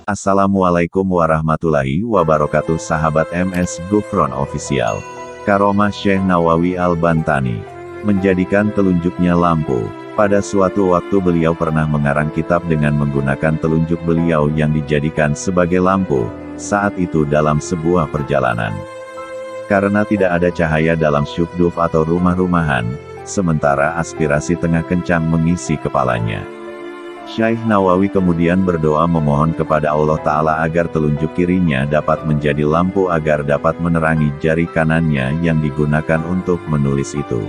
Assalamualaikum warahmatullahi wabarakatuh sahabat MS Gufron Official. Karomah Syekh Nawawi Al-Bantani menjadikan telunjuknya lampu. Pada suatu waktu beliau pernah mengarang kitab dengan menggunakan telunjuk beliau yang dijadikan sebagai lampu, saat itu dalam sebuah perjalanan. Karena tidak ada cahaya dalam syukduf atau rumah-rumahan, sementara aspirasi tengah kencang mengisi kepalanya. Syekh Nawawi kemudian berdoa memohon kepada Allah Ta'ala agar telunjuk kirinya dapat menjadi lampu agar dapat menerangi jari kanannya yang digunakan untuk menulis itu.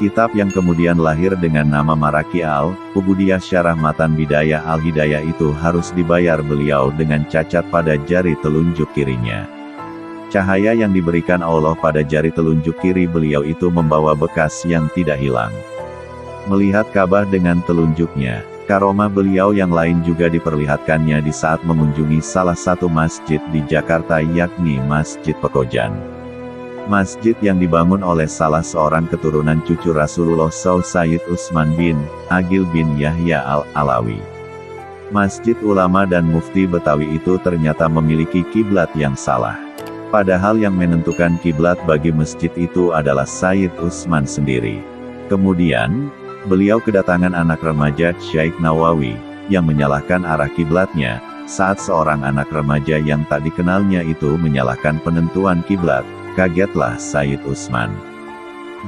Kitab yang kemudian lahir dengan nama Maraki Al-Ubudiyah Syarah Matan Bidayah Al-Hidayah itu harus dibayar beliau dengan cacat pada jari telunjuk kirinya. Cahaya yang diberikan Allah pada jari telunjuk kiri beliau itu membawa bekas yang tidak hilang. Melihat Ka'bah dengan telunjuknya, karomah beliau yang lain juga diperlihatkannya di saat mengunjungi salah satu masjid di Jakarta yakni Masjid Pekojan. Masjid yang dibangun oleh salah seorang keturunan cucu Rasulullah SAW Sayyid Utsman bin Agil bin Yahya Al-Alawi. Masjid ulama dan mufti Betawi itu ternyata memiliki kiblat yang salah. Padahal yang menentukan kiblat bagi masjid itu adalah Sayyid Utsman sendiri. Kemudian, beliau kedatangan anak remaja Syekh Nawawi, yang menyalahkan arah kiblatnya, saat seorang anak remaja yang tak dikenalnya itu menyalahkan penentuan kiblat, kagetlah Sayyid Utsman.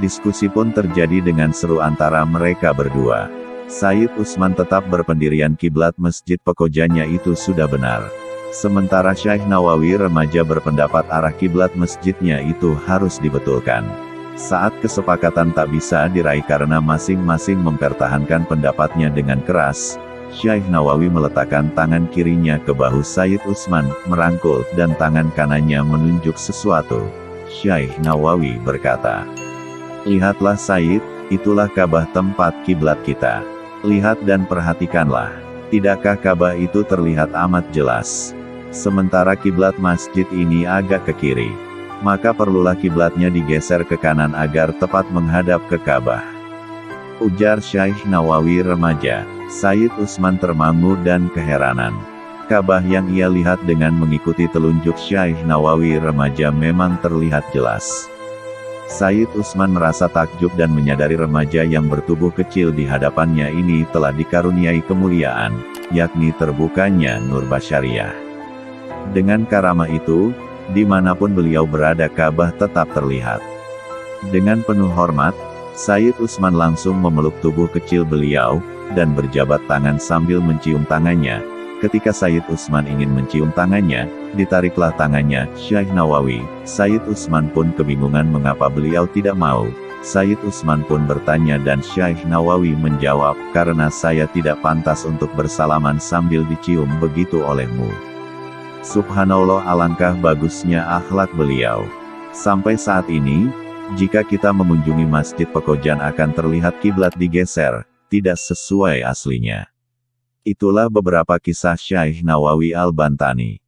Diskusi pun terjadi dengan seru antara mereka berdua. Sayyid Utsman tetap berpendirian kiblat Masjid Pekojannya itu sudah benar. Sementara Syekh Nawawi remaja berpendapat arah kiblat masjidnya itu harus dibetulkan. Saat kesepakatan tak bisa diraih karena masing-masing mempertahankan pendapatnya dengan keras, Syekh Nawawi meletakkan tangan kirinya ke bahu Sayyid Utsman, merangkul, dan tangan kanannya menunjuk sesuatu. Syekh Nawawi berkata, "Lihatlah Sayyid, itulah Ka'bah tempat kiblat kita. Lihat dan perhatikanlah. Tidakkah Ka'bah itu terlihat amat jelas? Sementara kiblat masjid ini agak ke kiri. Maka perlulah kiblatnya digeser ke kanan agar tepat menghadap ke Ka'bah," ujar Syekh Nawawi remaja. Sayyid Utsman termangu dan keheranan. Ka'bah yang ia lihat dengan mengikuti telunjuk Syekh Nawawi remaja memang terlihat jelas. Sayyid Utsman merasa takjub dan menyadari remaja yang bertubuh kecil di hadapannya ini telah dikaruniai kemuliaan, yakni terbukanya nur basyariah. Dengan karamah itu, dimanapun beliau berada Ka'bah tetap terlihat. Dengan penuh hormat, Sayyid Utsman langsung memeluk tubuh kecil beliau, dan berjabat tangan sambil mencium tangannya. Ketika Sayyid Utsman ingin mencium tangannya, ditariklah tangannya Syekh Nawawi. Sayyid Utsman pun kebingungan mengapa beliau tidak mau. Sayyid Utsman pun bertanya dan Syekh Nawawi menjawab, "Karena saya tidak pantas untuk bersalaman sambil dicium begitu olehmu." Subhanallah, alangkah bagusnya akhlak beliau. Sampai saat ini, jika kita mengunjungi Masjid Pekojan akan terlihat kiblat digeser, tidak sesuai aslinya. Itulah beberapa kisah Syekh Nawawi Al-Bantani.